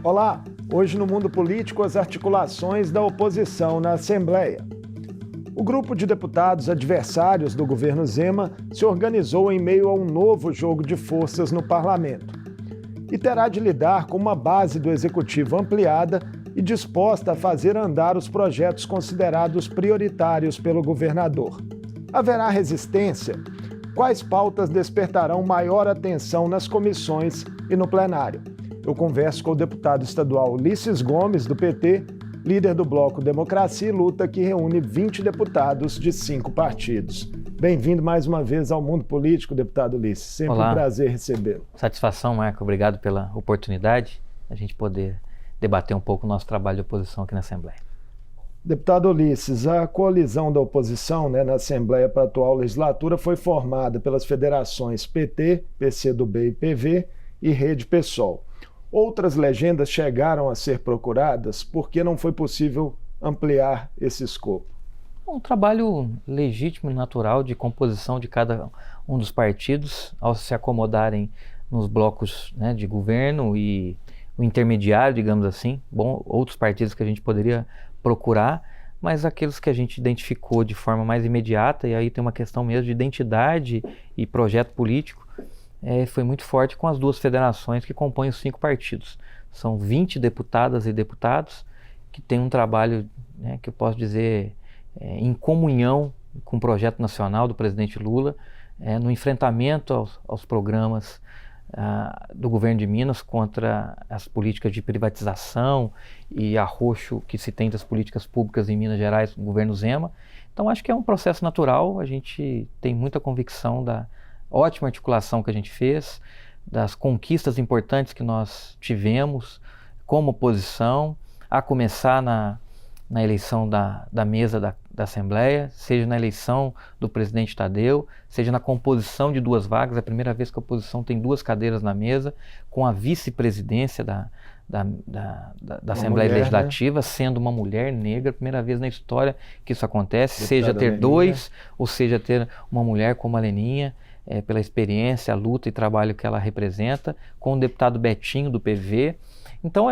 Olá! Hoje no Mundo Político, as articulações da oposição na Assembleia. O grupo de deputados adversários do governo Zema se organizou em meio a um novo jogo de forças no parlamento e terá de lidar com uma base do executivo ampliada e disposta a fazer andar os projetos considerados prioritários pelo governador. Haverá resistência? Quais pautas despertarão maior atenção nas comissões e no plenário? Eu converso com o deputado estadual Ulisses Gomes, do PT, líder do Bloco Democracia e Luta, que reúne 20 deputados de 5 partidos. Bem-vindo mais uma vez ao Mundo Político, deputado Ulisses. Sempre Olá. Um prazer recebê-lo. Satisfação, Marco. Obrigado pela oportunidade de a gente poder debater um pouco o nosso trabalho de oposição aqui na Assembleia. Deputado Ulisses, a coalizão da oposição na Assembleia para a atual legislatura foi formada pelas federações PT, PCdoB e PV e Rede PSOL. Outras legendas chegaram a ser procuradas porque não foi possível ampliar esse escopo. Um trabalho legítimo e natural de composição de cada um dos partidos ao se acomodarem nos blocos de governo e o intermediário, digamos assim. Bom, outros partidos que a gente poderia procurar, mas aqueles que a gente identificou de forma mais imediata, e aí tem uma questão mesmo de identidade e projeto político, foi muito forte com as duas federações que compõem os 5 partidos. São 20 deputadas e deputados que têm um trabalho, que eu posso dizer, em comunhão com o projeto nacional do presidente Lula, no enfrentamento aos programas do governo de Minas contra as políticas de privatização e arroxo que se tem das políticas públicas em Minas Gerais no governo Zema. Então acho que é um processo natural, a gente tem muita convicção da ótima articulação que a gente fez, das conquistas importantes que nós tivemos como oposição, a começar na eleição da mesa da Assembleia, seja na eleição do presidente Tadeu, seja na composição de 2 vagas, é a primeira vez que a oposição tem 2 cadeiras na mesa, com a vice-presidência da Assembleia Legislativa, sendo uma mulher negra, primeira vez na história que isso acontece, seja ter Leninha. 2, ou seja ter uma mulher como a Leninha, pela experiência, a luta e trabalho que ela representa, com o deputado Betinho do PV. Então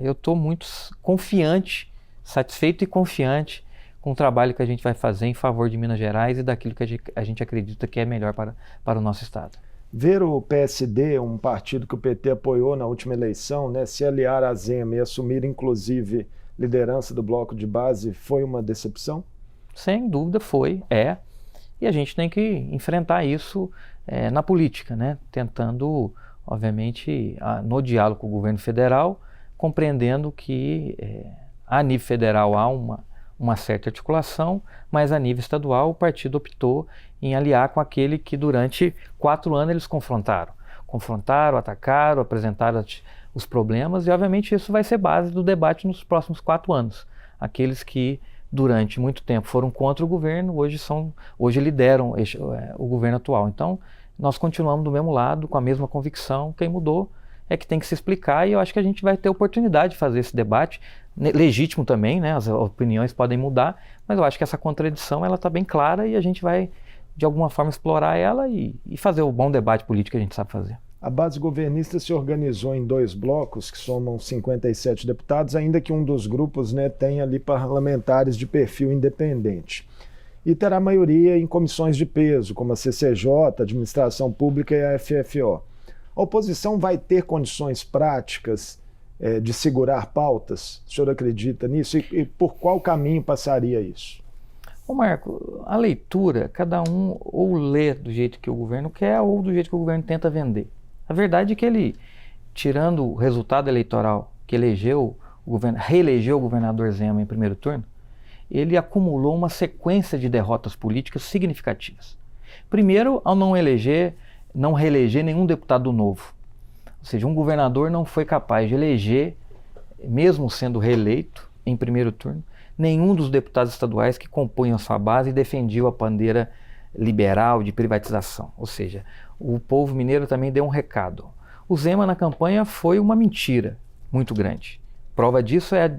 eu estou muito confiante, satisfeito e confiante com o trabalho que a gente vai fazer em favor de Minas Gerais e daquilo que a gente acredita que é melhor para o nosso estado. Ver o PSD, um partido que o PT apoiou na última eleição, se aliar a Zema e assumir inclusive liderança do bloco de base, foi uma decepção? Sem dúvida foi, e a gente tem que enfrentar isso na política, tentando, obviamente, no diálogo com o governo federal, compreendendo que a nível federal há uma certa articulação, mas a nível estadual o partido optou em aliar com aquele que durante 4 anos eles confrontaram, atacaram, apresentaram os problemas, e obviamente isso vai ser base do debate nos próximos 4 anos. Aqueles que durante muito tempo foram contra o governo, hoje lideram o governo atual. Então nós continuamos do mesmo lado, com a mesma convicção. Quem mudou é que tem que se explicar, e eu acho que a gente vai ter oportunidade de fazer esse debate, legítimo também, as opiniões podem mudar, mas eu acho que essa contradição ela está bem clara e a gente vai de alguma forma explorar ela e fazer o bom debate político que a gente sabe fazer. A base governista se organizou em 2 blocos, que somam 57 deputados, ainda que um dos grupos tenha ali parlamentares de perfil independente. E terá maioria em comissões de peso, como a CCJ, Administração Pública e a FFO. A oposição vai ter condições práticas de segurar pautas? O senhor acredita nisso? E por qual caminho passaria isso? Ô Marco, a leitura, cada um ou lê do jeito que o governo quer ou do jeito que o governo tenta vender. A verdade é que ele, tirando o resultado eleitoral que reelegeu o governador Zema em primeiro turno, ele acumulou uma sequência de derrotas políticas significativas. Primeiro, ao não reeleger nenhum deputado novo. Ou seja, um governador não foi capaz de eleger, mesmo sendo reeleito em primeiro turno, nenhum dos deputados estaduais que compunham a sua base e defendiam a bandeira liberal de privatização. Ou seja, o povo mineiro também deu um recado. O Zema na campanha foi uma mentira muito grande. Prova disso é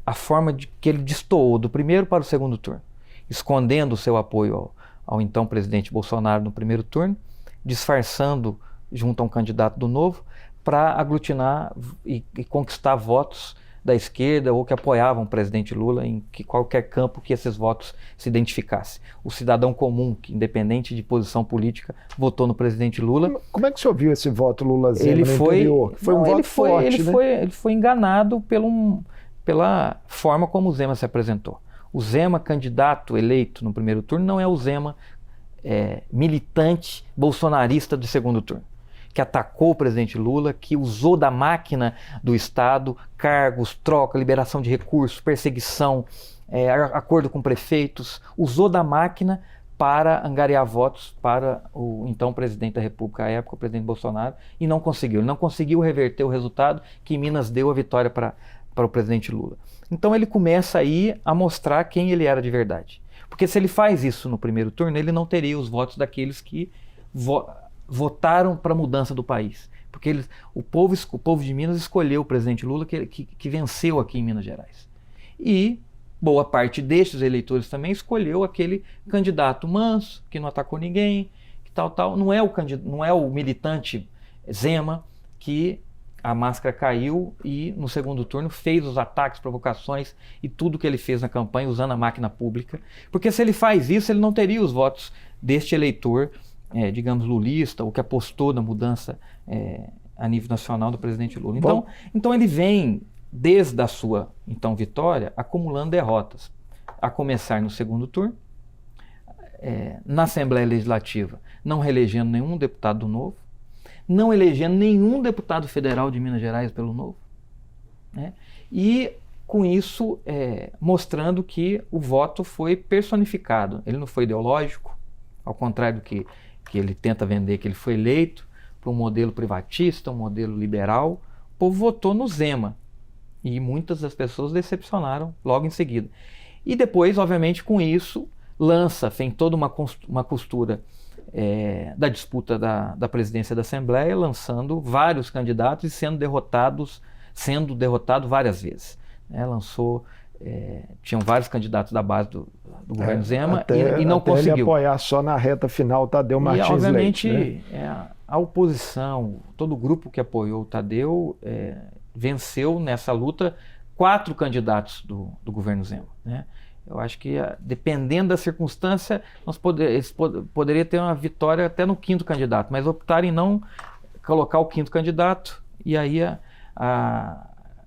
a forma que ele destoou do primeiro para o segundo turno, escondendo o seu apoio ao então presidente Bolsonaro no primeiro turno, disfarçando junto a um candidato do Novo, para aglutinar e conquistar votos da esquerda ou que apoiavam o presidente Lula em qualquer campo que esses votos se identificassem. O cidadão comum, que independente de posição política, votou no presidente Lula. Como é que o senhor viu esse voto Lula-Zema no interior? Foi um voto forte, né? Ele foi enganado pela forma como o Zema se apresentou. O Zema, candidato eleito no primeiro turno, não é o Zema militante bolsonarista do segundo turno, que atacou o presidente Lula, que usou da máquina do Estado, cargos, troca, liberação de recursos, perseguição, acordo com prefeitos, usou da máquina para angariar votos para o então presidente da República, à época o presidente Bolsonaro, e não conseguiu. Ele não conseguiu reverter o resultado que Minas deu a vitória para o presidente Lula. Então ele começa aí a mostrar quem ele era de verdade. Porque se ele faz isso no primeiro turno, ele não teria os votos daqueles que votaram para a mudança do país. Porque o povo de Minas escolheu o presidente Lula que venceu aqui em Minas Gerais. E boa parte destes eleitores também escolheu aquele candidato manso, que não atacou ninguém, que tal. Não é o militante Zema que a máscara caiu e no segundo turno fez os ataques, provocações e tudo que ele fez na campanha usando a máquina pública. Porque se ele faz isso, ele não teria os votos deste eleitor, digamos, lulista, ou que apostou na mudança a nível nacional do presidente Lula. Então ele vem, desde a sua então vitória, acumulando derrotas. A começar no segundo turno, na Assembleia Legislativa, não reelegendo nenhum deputado do Novo, não elegendo nenhum deputado federal de Minas Gerais pelo Novo, né? E com isso mostrando que o voto foi personificado. Ele não foi ideológico, ao contrário do que ele tenta vender, que ele foi eleito para um modelo privatista, um modelo liberal. O povo votou no Zema e muitas das pessoas decepcionaram logo em seguida. E depois, obviamente, com isso, tem toda uma costura da disputa da presidência da Assembleia, lançando vários candidatos e sendo derrotado várias vezes. Tinham vários candidatos da base do governo Zema e não conseguiu. Ele apoiar só na reta final o Tadeu Martins Leite. E, obviamente, né? A oposição, todo o grupo que apoiou o Tadeu, venceu nessa luta 4 candidatos do governo Zema, né? Eu acho que, dependendo da circunstância, eles poderiam ter uma vitória até no 5º candidato, mas optaram em não colocar o 5º candidato e aí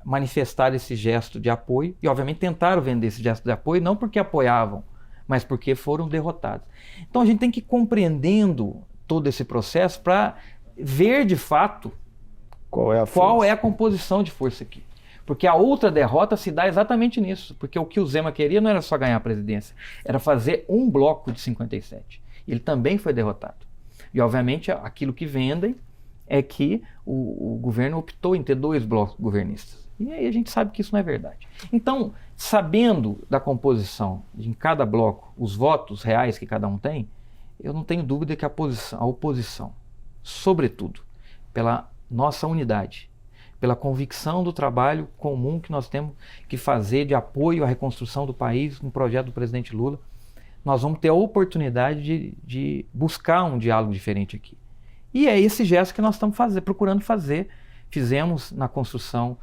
manifestar esse gesto de apoio. E, obviamente, tentaram vender esse gesto de apoio, não porque apoiavam, mas porque foram derrotados. Então, a gente tem que ir compreendendo todo esse processo para ver, de fato, qual é a composição de força aqui. Porque a outra derrota se dá exatamente nisso. Porque o que o Zema queria não era só ganhar a presidência, era fazer um bloco de 57. Ele também foi derrotado. E, obviamente, aquilo que vendem é que o governo optou em ter 2 blocos governistas. E aí a gente sabe que isso não é verdade. Então, sabendo da composição de em cada bloco, os votos reais que cada um tem, eu não tenho dúvida que a oposição, sobretudo, pela nossa unidade, pela convicção do trabalho comum que nós temos que fazer de apoio à reconstrução do país, no projeto do presidente Lula, nós vamos ter a oportunidade de buscar um diálogo diferente aqui. E é esse gesto que nós estamos procurando fazer. Fizemos na construção,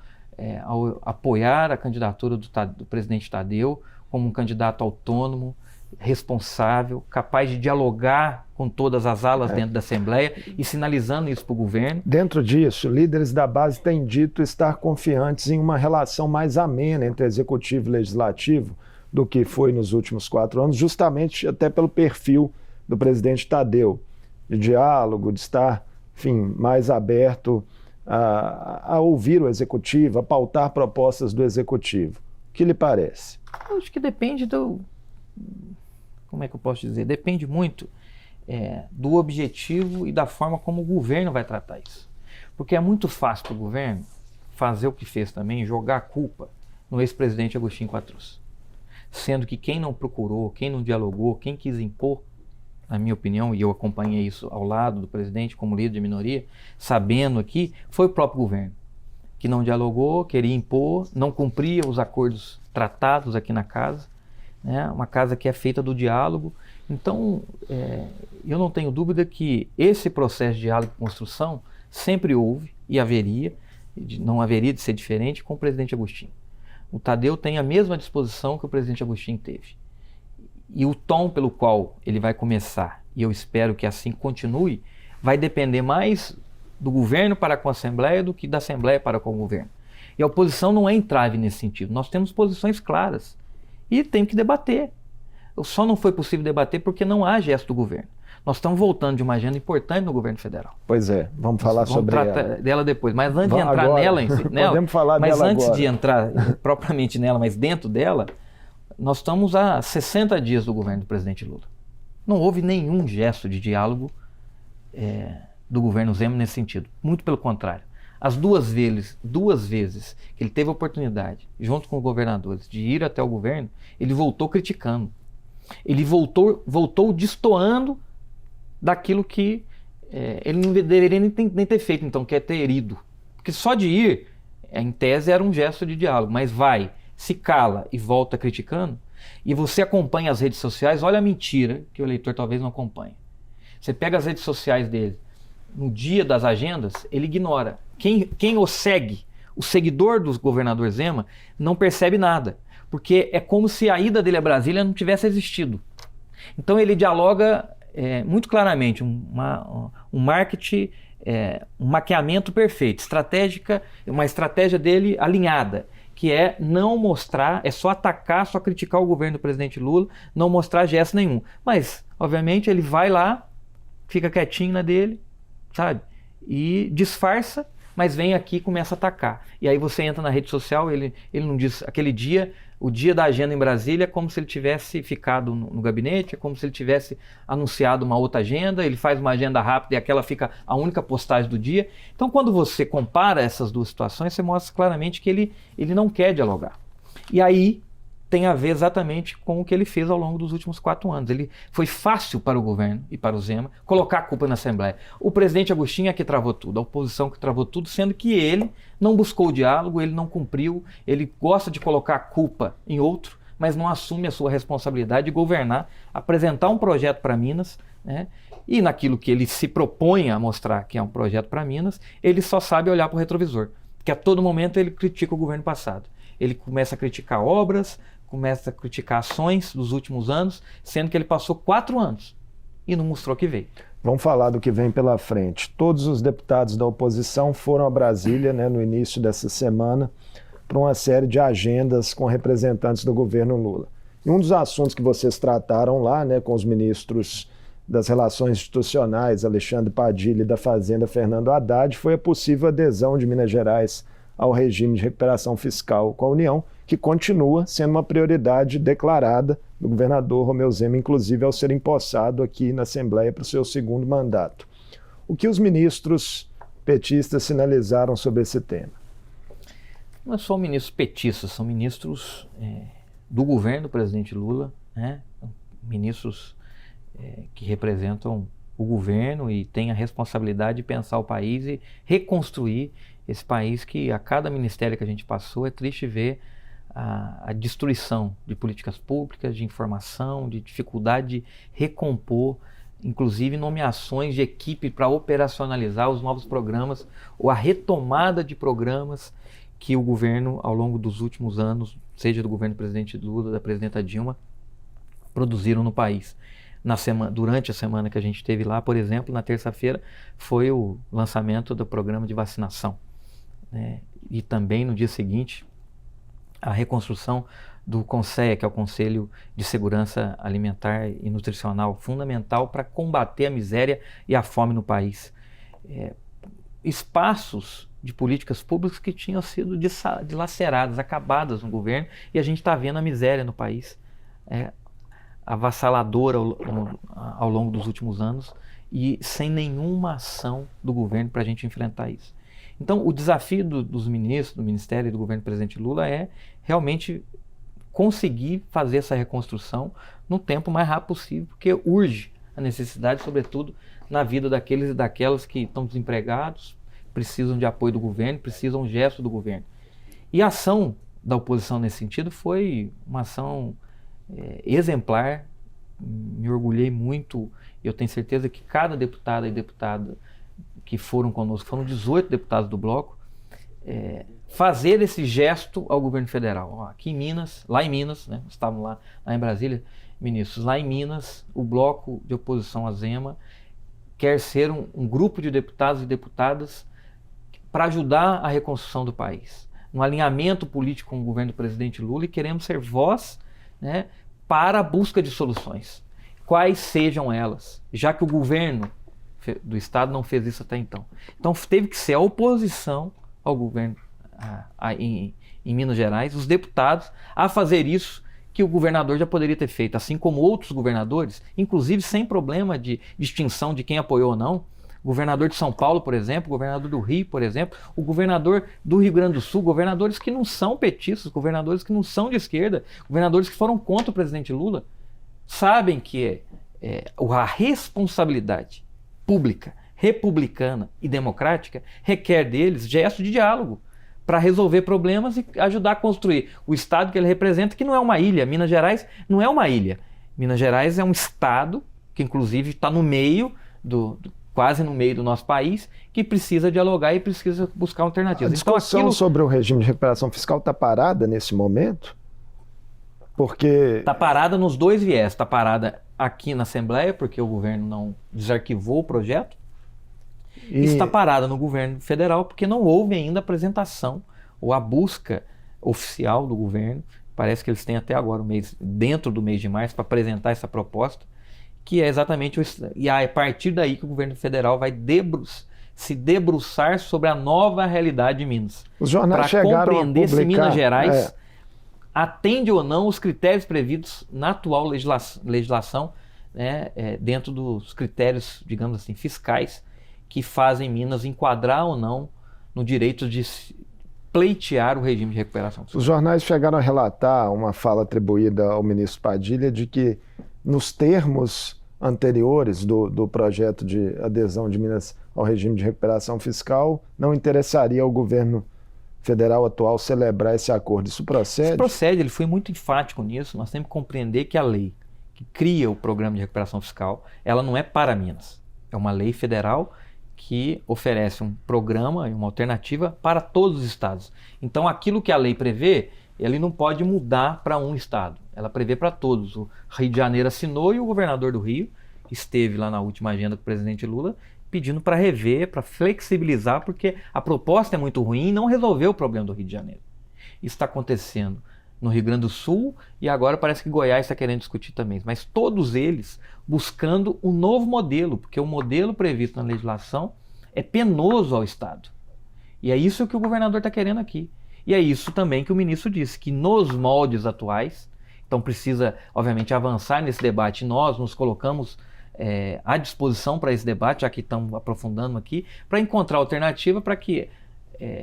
ao apoiar a candidatura do presidente Tadeu como um candidato autônomo, responsável, capaz de dialogar com todas as alas dentro da Assembleia e sinalizando isso para o governo. Dentro disso, líderes da base têm dito estar confiantes em uma relação mais amena entre executivo e legislativo do que foi nos últimos 4 anos, justamente até pelo perfil do presidente Tadeu, de diálogo, de estar, enfim, mais aberto a ouvir o executivo, a pautar propostas do executivo. O que lhe parece? Eu acho que depende como é que eu posso dizer? Depende muito do objetivo e da forma como o governo vai tratar isso. Porque é muito fácil para o governo fazer o que fez também, jogar a culpa no ex-presidente Agostinho Quatrus. Sendo que quem não procurou, quem não dialogou, quem quis impor, na minha opinião, e eu acompanhei isso ao lado do presidente como líder de minoria, sabendo aqui, foi o próprio governo, que não dialogou, queria impor, não cumpria os acordos tratados aqui na casa, né? Uma casa que é feita do diálogo. Então, eu não tenho dúvida que esse processo de diálogo e construção sempre houve e haveria, não haveria de ser diferente com o presidente Agostinho. O Tadeu tem a mesma disposição que o presidente Agostinho teve. E o tom pelo qual ele vai começar, e eu espero que assim continue, vai depender mais do governo para com a Assembleia do que da Assembleia para com o governo. E a oposição não é entrave nesse sentido. Nós temos posições claras e tem que debater. Só não foi possível debater porque não há gesto do governo. Nós estamos voltando de uma agenda importante no governo federal. Pois é, vamos falar sobre ela. Vamos tratar dela depois, mas antes de entrar nela, podemos falar mas dela antes agora. de entrar propriamente nela, mas dentro dela, nós estamos há 60 dias do governo do presidente Lula. Não houve nenhum gesto de diálogo do governo Zema nesse sentido. Muito pelo contrário. As duas vezes que ele teve a oportunidade, junto com os governadores, de ir até o governo, ele voltou criticando. Ele voltou destoando daquilo que ele não deveria nem ter feito, então, que é ter ido. Porque só de ir, em tese, era um gesto de diálogo, mas vai, se cala e volta criticando, e você acompanha as redes sociais, olha a mentira que o eleitor talvez não acompanhe. Você pega as redes sociais dele, no dia das agendas, ele ignora. Quem o segue, o seguidor do governador Zema, não percebe nada, porque é como se a ida dele a Brasília não tivesse existido. Então ele dialoga muito claramente, um marketing, um maquiamento perfeito, uma estratégia dele alinhada, que é não mostrar, é só atacar, só criticar o governo do presidente Lula, não mostrar gesto nenhum. Mas, obviamente, ele vai lá, fica quietinho na dele, sabe? E disfarça, mas vem aqui e começa a atacar. E aí você entra na rede social, ele não diz, aquele dia, o dia da agenda em Brasília, é como se ele tivesse ficado no gabinete, é como se ele tivesse anunciado uma outra agenda, ele faz uma agenda rápida e aquela fica a única postagem do dia. Então, quando você compara essas duas situações, você mostra claramente que ele não quer dialogar. E aí tem a ver exatamente com o que ele fez ao longo dos últimos 4 anos. Foi fácil para o governo e para o Zema colocar a culpa na Assembleia. O presidente Agostinho é que travou tudo, a oposição que travou tudo, sendo que ele não buscou o diálogo, ele não cumpriu, ele gosta de colocar a culpa em outro, mas não assume a sua responsabilidade de governar, apresentar um projeto para Minas, né? E naquilo que ele se propõe a mostrar que é um projeto para Minas, ele só sabe olhar para o retrovisor, porque a todo momento ele critica o governo passado. Ele começa a criticar obras, começa a criticar ações dos últimos anos, sendo que ele passou 4 anos e não mostrou que veio. Vamos falar do que vem pela frente. Todos os deputados da oposição foram a Brasília, né, no início dessa semana, para uma série de agendas com representantes do governo Lula. E um dos assuntos que vocês trataram lá, né, com os ministros das Relações Institucionais, Alexandre Padilha, e da Fazenda, Fernando Haddad, foi a possível adesão de Minas Gerais ao regime de recuperação fiscal com a União, que continua sendo uma prioridade declarada do governador Romeu Zema, inclusive ao ser empossado aqui na Assembleia para o seu 2º mandato. O que os ministros petistas sinalizaram sobre esse tema? Não são ministros petistas, são ministros do governo do presidente Lula, né? Ministros que representam o governo e têm a responsabilidade de pensar o país e reconstruir esse país que a cada ministério que a gente passou é triste ver a destruição de políticas públicas, de informação, de dificuldade de recompor, inclusive nomeações de equipe para operacionalizar os novos programas ou a retomada de programas que o governo, ao longo dos últimos anos, seja do governo do presidente Lula, da presidenta Dilma, produziram no país. Durante a semana que a gente teve lá, por exemplo, na terça-feira, foi o lançamento do programa de vacinação. E também no dia seguinte, a reconstrução do CONSEA, que é o Conselho de Segurança Alimentar e Nutricional, fundamental para combater a miséria e a fome no país. Espaços de políticas públicas que tinham sido dilaceradas, acabadas no governo, e a gente está vendo a miséria no país avassaladora ao longo dos últimos anos e sem nenhuma ação do governo para a gente enfrentar isso. Então, o desafio dos ministros, do Ministério e do governo do presidente Lula é realmente conseguir fazer essa reconstrução no tempo mais rápido possível, porque urge a necessidade, sobretudo, na vida daqueles e daquelas que estão desempregados, precisam de apoio do governo, precisam de gesto do governo. E a ação da oposição nesse sentido foi uma ação exemplar. Me orgulhei muito, eu tenho certeza que cada deputada e deputado que foram conosco, foram 18 deputados do bloco, fazer esse gesto ao governo federal. Ó, aqui em Minas, lá em Minas, né, estavam lá em Brasília, ministros, lá em Minas, o bloco de oposição à Zema quer ser um grupo de deputados e deputadas para ajudar a reconstrução do país, um alinhamento político com o governo do presidente Lula, e queremos ser voz, né, para a busca de soluções, quais sejam elas, já que o governo do estado não fez isso até então. Então teve que ser a oposição ao governo em Minas Gerais, os deputados, a fazer isso que o governador já poderia ter feito, assim como outros governadores, inclusive sem problema de distinção de quem apoiou ou não. O governador de São Paulo, por exemplo, o governador do Rio, por exemplo, o governador do Rio Grande do Sul, governadores que não são petistas, governadores que não são de esquerda, governadores que foram contra o presidente Lula, sabem que a responsabilidade pública, republicana e democrática requer deles gesto de diálogo para resolver problemas e ajudar a construir o estado que ele representa, que não é uma ilha. Minas Gerais não é uma ilha. Minas Gerais é um estado que inclusive está no meio quase no meio do nosso país, que precisa dialogar e precisa buscar alternativas. A discussão sobre o regime de recuperação fiscal está parada nesse momento? Porque... Está parada nos dois viés. Está parada aqui na Assembleia, porque o governo não desarquivou o projeto, e está parada no governo federal, porque não houve ainda a apresentação ou a busca oficial do governo. Parece que eles têm até agora dentro do mês de março, para apresentar essa proposta, que é exatamente e é a partir daí que o governo federal vai se debruçar sobre a nova realidade de Minas. Os jornais chegaram a compreender publicar, se Minas Gerais atende ou não os critérios previstos na atual legislação, né, dentro dos critérios, digamos assim, fiscais, que fazem Minas enquadrar ou não no direito de pleitear o regime de recuperação fiscal. Os jornais chegaram a relatar uma fala atribuída ao ministro Padilha de que nos termos anteriores do projeto de adesão de Minas ao regime de recuperação fiscal, não interessaria ao governo federal atual celebrar esse acordo. Isso procede? Isso procede, ele foi muito enfático nisso. Nós temos que compreender que a lei que cria o programa de recuperação fiscal, ela não é para Minas. É uma lei federal que oferece um programa e uma alternativa para todos os estados. Então aquilo que a lei prevê, ele não pode mudar para um estado. Ela prevê para todos. O Rio de Janeiro assinou e o governador do Rio esteve lá na última agenda com o presidente Lula pedindo para rever, para flexibilizar, porque a proposta é muito ruim e não resolveu o problema do Rio de Janeiro. Isso está acontecendo no Rio Grande do Sul e agora parece que Goiás está querendo discutir também. Mas todos eles buscando um novo modelo, porque o modelo previsto na legislação é penoso ao Estado. E é isso que o governador está querendo aqui. E é isso também que o ministro disse, que nos moldes atuais, então precisa, obviamente, avançar nesse debate. Nós nos colocamos à disposição para esse debate, já que estamos aprofundando aqui, para encontrar alternativa para que,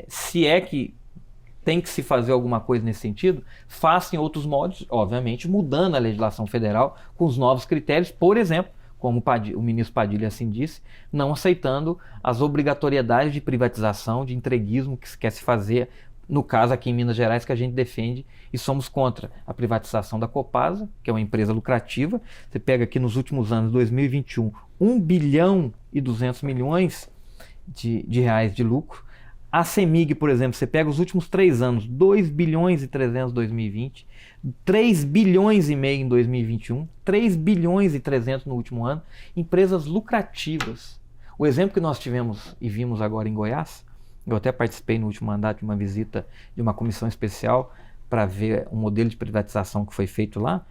se é que tem que se fazer alguma coisa nesse sentido, faça em outros moldes, obviamente, mudando a legislação federal com os novos critérios, por exemplo, como o ministro Padilha assim disse, não aceitando as obrigatoriedades de privatização, de entreguismo que se quer se fazer, no caso aqui em Minas Gerais, que a gente defende e somos contra a privatização da Copasa, que é uma empresa lucrativa. Você pega aqui nos últimos anos, 2021, 1 bilhão e 200 milhões de reais de lucro. A CEMIG, por exemplo, você pega os últimos 3 anos, 2 bilhões e 300 em 2020, 3 bilhões e meio em 2021, 3 bilhões e 300 no último ano, empresas lucrativas. O exemplo que nós tivemos e vimos agora em Goiás, eu até participei no último mandato de uma visita de uma comissão especial para ver um modelo de privatização que foi feito lá.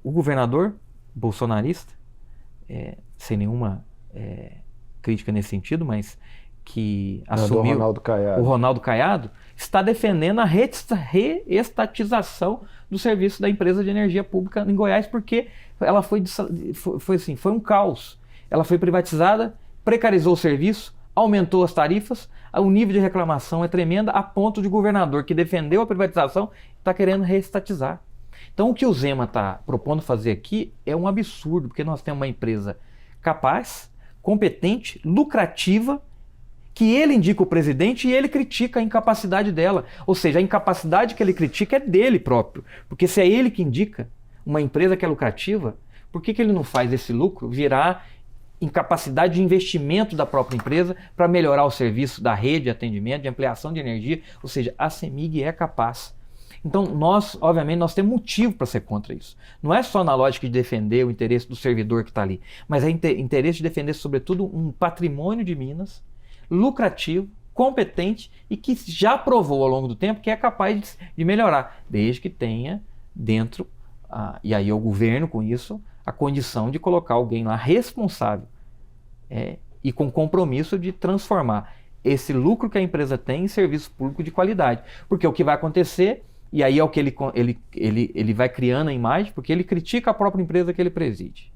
O governador bolsonarista, sem nenhuma crítica nesse sentido, mas que assumiu, o Ronaldo Caiado, está defendendo a reestatização do serviço da empresa de energia pública em Goiás, porque ela foi um caos. Ela foi privatizada, precarizou o serviço, aumentou as tarifas, o nível de reclamação é tremendo, a ponto de o governador que defendeu a privatização está querendo reestatizar. Então o que o Zema está propondo fazer aqui é um absurdo, porque nós temos uma empresa capaz, competente, lucrativa, que ele indica o presidente e ele critica a incapacidade dela. Ou seja, a incapacidade que ele critica é dele próprio. Porque se é ele que indica uma empresa que é lucrativa, por que ele não faz esse lucro virar incapacidade de investimento da própria empresa para melhorar o serviço da rede de atendimento, de ampliação de energia, ou seja, a CEMIG é capaz. Então, obviamente, nós temos motivo para ser contra isso. Não é só na lógica de defender o interesse do servidor que está ali, mas é interesse de defender, sobretudo, um patrimônio de Minas lucrativo, competente e que já provou ao longo do tempo que é capaz de melhorar, desde que tenha dentro, e aí o governo com isso, a condição de colocar alguém lá responsável e com compromisso de transformar esse lucro que a empresa tem em serviço público de qualidade. Porque o que vai acontecer, e aí é o que ele vai criando a imagem, porque ele critica a própria empresa que ele preside.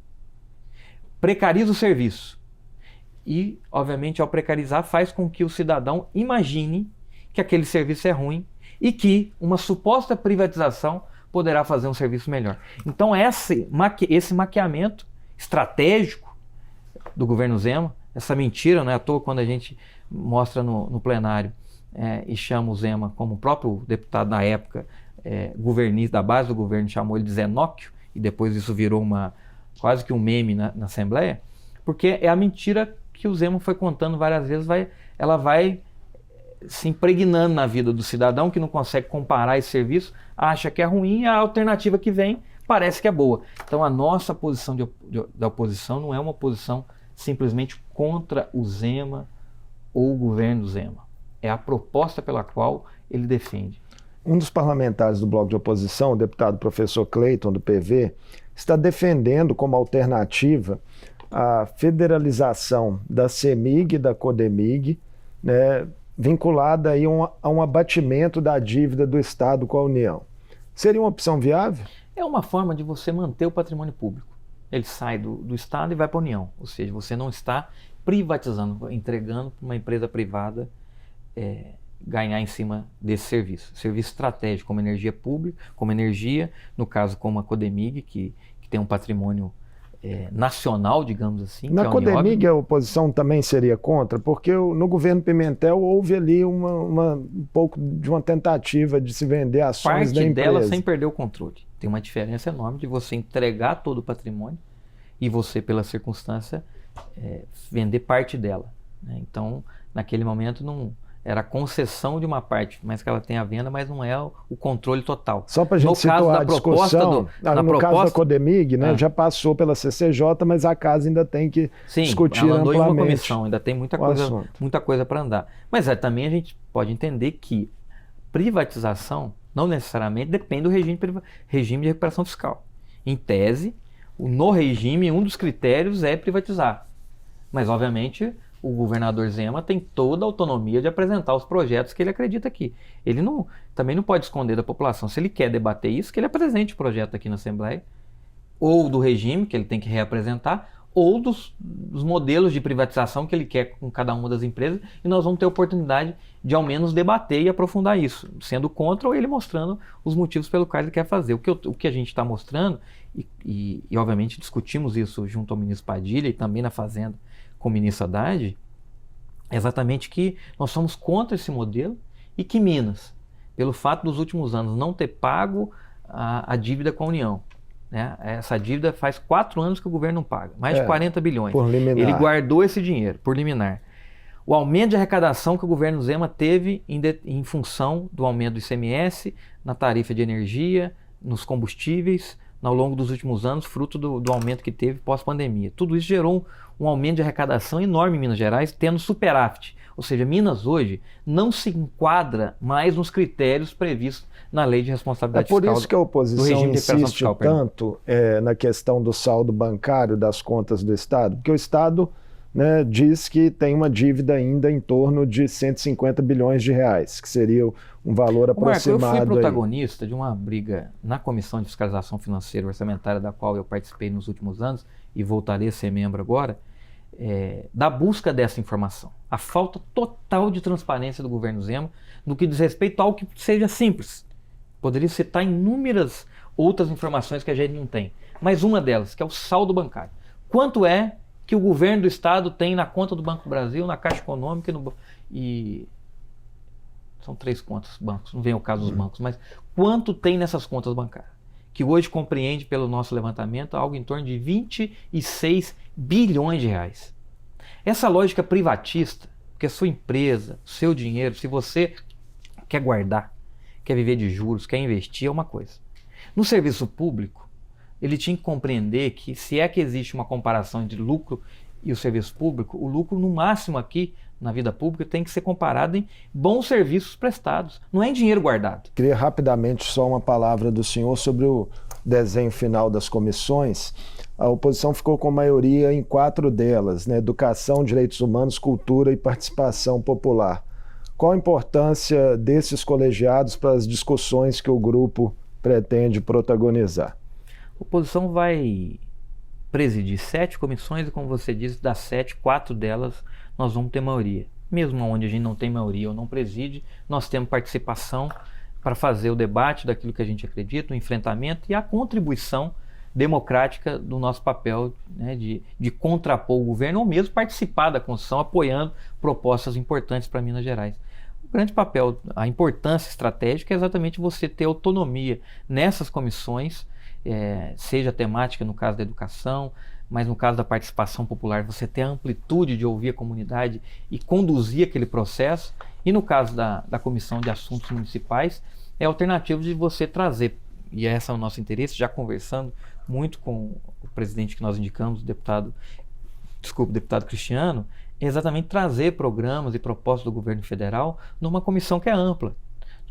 Precariza o serviço. E, obviamente, ao precarizar, faz com que o cidadão imagine que aquele serviço é ruim e que uma suposta privatização poderá fazer um serviço melhor. Então, esse maquiamento estratégico do governo Zema, essa mentira, não é à toa quando a gente mostra no plenário e chama o Zema, como o próprio deputado na época, governista da base do governo, chamou ele de Zenóquio, e depois isso virou quase que um meme na Assembleia, porque é a mentira que o Zema foi contando várias vezes, ela vai se impregnando na vida do cidadão que não consegue comparar esse serviço, acha que é ruim, e a alternativa que vem parece que é boa. Então a nossa posição da oposição não é uma posição simplesmente contra o Zema ou o governo do Zema. É a proposta pela qual ele defende. Um dos parlamentares do bloco de oposição, o deputado professor Cleiton, do PV, está defendendo como alternativa a federalização da CEMIG e da CODEMIG, né, vinculada aí a um abatimento da dívida do Estado com a União. Seria uma opção viável? É uma forma de você manter o patrimônio público. Ele sai do Estado e vai para a União. Ou seja, você não está privatizando, entregando para uma empresa privada ganhar em cima desse serviço. Serviço estratégico como energia pública, como energia, no caso como a CODEMIG, que tem um patrimônio nacional, digamos assim. Na CODEMIG a oposição também seria contra, porque no governo Pimentel houve ali um pouco de uma tentativa de se vender ações da empresa. Parte dela sem perder o controle. Tem uma diferença enorme de você entregar todo o patrimônio e você, pela circunstância, vender parte dela, né? Então, naquele momento, não era a concessão de uma parte, mas que ela tem a venda, mas não é o controle total. Só para a gente situar a discussão, no caso da CODEMIG, né, já passou pela CCJ, mas a casa ainda tem que discutir ela andou amplamente. Em uma comissão, ainda tem muita coisa para andar. Mas também a gente pode entender que privatização não necessariamente depende do regime de recuperação fiscal. Em tese, no regime, um dos critérios é privatizar. Mas, obviamente, o governador Zema tem toda a autonomia de apresentar os projetos que ele acredita aqui. Ele também não pode esconder da população. Se ele quer debater isso, que ele apresente o projeto aqui na Assembleia, ou do regime, que ele tem que reapresentar, ou dos modelos de privatização que ele quer com cada uma das empresas, e nós vamos ter a oportunidade de ao menos debater e aprofundar isso, sendo contra ou ele mostrando os motivos pelo qual ele quer fazer. O que a gente está mostrando, e obviamente discutimos isso junto ao ministro Padilha e também na Fazenda com o ministro Haddad, é exatamente que nós somos contra esse modelo e que Minas, pelo fato dos últimos anos não ter pago a dívida com a União, né? Essa dívida faz 4 anos que o governo não paga, mais de 40 bilhões. Por liminar. Ele guardou esse dinheiro por liminar. O aumento de arrecadação que o governo Zema teve em função do aumento do ICMS, na tarifa de energia, nos combustíveis, ao longo dos últimos anos, fruto do aumento que teve pós-pandemia. Tudo isso gerou um aumento de arrecadação enorme em Minas Gerais, tendo superávit. Ou seja, Minas hoje não se enquadra mais nos critérios previstos na Lei de Responsabilidade Fiscal. É por isso que a oposição insiste tanto na questão do saldo bancário das contas do Estado, porque o Estado, né, diz que tem uma dívida ainda em torno de 150 bilhões de reais, que seria um valor aproximado. Marco, eu fui protagonista de uma briga na Comissão de Fiscalização Financeira e Orçamentária, da qual eu participei nos últimos anos e voltarei a ser membro agora, da busca dessa informação. A falta total de transparência do governo Zema no que diz respeito ao que seja simples. Poderia citar inúmeras outras informações que a gente não tem, mas uma delas, que é o saldo bancário. Quanto é que o governo do Estado tem na conta do Banco do Brasil, na Caixa Econômica e são 3 contas bancos, não vem o caso dos bancos, mas quanto tem nessas contas bancárias? que hoje compreende, pelo nosso levantamento, algo em torno de 26 bilhões de reais. Essa lógica privatista, que a sua empresa, seu dinheiro, se você quer guardar, quer viver de juros, quer investir, é uma coisa. No serviço público, ele tinha que compreender que, se é que existe uma comparação entre lucro e o serviço público, o lucro, no máximo aqui, na vida pública, tem que ser comparado em bons serviços prestados, não é em dinheiro guardado. Queria rapidamente só uma palavra do senhor sobre o desenho final das comissões. A oposição ficou com maioria em 4 delas, né? Educação, Direitos Humanos, Cultura e Participação Popular. Qual a importância desses colegiados para as discussões que o grupo pretende protagonizar? A oposição vai presidir 7 comissões e, como você disse, das 7, 4 delas nós vamos ter maioria. Mesmo onde a gente não tem maioria ou não preside, nós temos participação para fazer o debate daquilo que a gente acredita, o enfrentamento e a contribuição democrática do nosso papel, né, de contrapor o governo ou mesmo participar da construção, apoiando propostas importantes para Minas Gerais. O grande papel, a importância estratégica é exatamente você ter autonomia nessas comissões, seja temática no caso da educação, mas no caso da participação popular, você ter a amplitude de ouvir a comunidade e conduzir aquele processo. E no caso da Comissão de Assuntos Municipais, é a alternativa de você trazer, e esse é o nosso interesse, já conversando muito com o presidente que nós indicamos, o deputado Cristiano, é exatamente trazer programas e propostas do governo federal numa comissão que é ampla.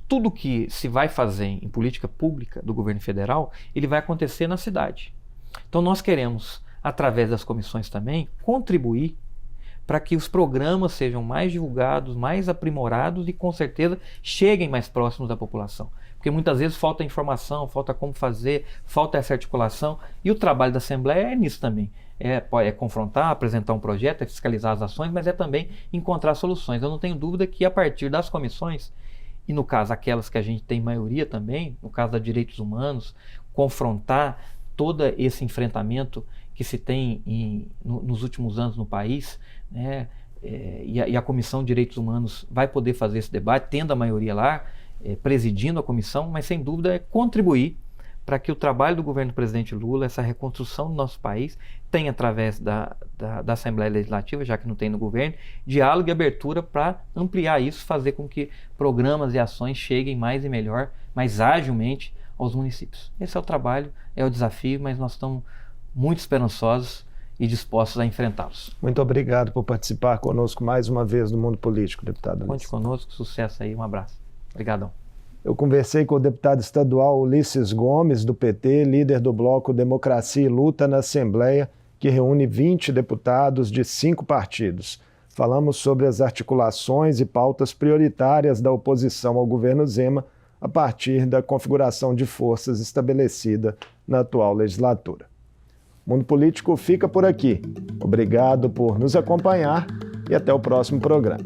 Tudo que se vai fazer em política pública do governo federal, ele vai acontecer na cidade. Então nós queremos, através das comissões também, contribuir para que os programas sejam mais divulgados, mais aprimorados e, com certeza, cheguem mais próximos da população. Porque muitas vezes falta informação, falta como fazer, falta essa articulação. E o trabalho da Assembleia é nisso também. É confrontar, apresentar um projeto, é fiscalizar as ações, mas é também encontrar soluções. Eu não tenho dúvida que, a partir das comissões, e no caso aquelas que a gente tem maioria também, no caso da Direitos Humanos, confrontar todo esse enfrentamento que se tem nos últimos anos no país, né? E a Comissão de Direitos Humanos vai poder fazer esse debate, tendo a maioria lá, presidindo a comissão, mas sem dúvida é contribuir para que o trabalho do governo do presidente Lula, essa reconstrução do nosso país, tenha, através da Assembleia Legislativa, já que não tem no governo, diálogo e abertura para ampliar isso, fazer com que programas e ações cheguem mais e melhor, mais agilmente aos municípios. Esse é o trabalho, é o desafio, mas nós estamos muito esperançosos e dispostos a enfrentá-los. Muito obrigado por participar conosco mais uma vez do Mundo Político, deputado Ulisses. Conte conosco, sucesso aí, um abraço. Obrigadão. Eu conversei com o deputado estadual Ulisses Gomes, do PT, líder do bloco Democracia e Luta na Assembleia, que reúne 20 deputados de 5 partidos. Falamos sobre as articulações e pautas prioritárias da oposição ao governo Zema a partir da configuração de forças estabelecida na atual legislatura. O Mundo Político fica por aqui. Obrigado por nos acompanhar e até o próximo programa.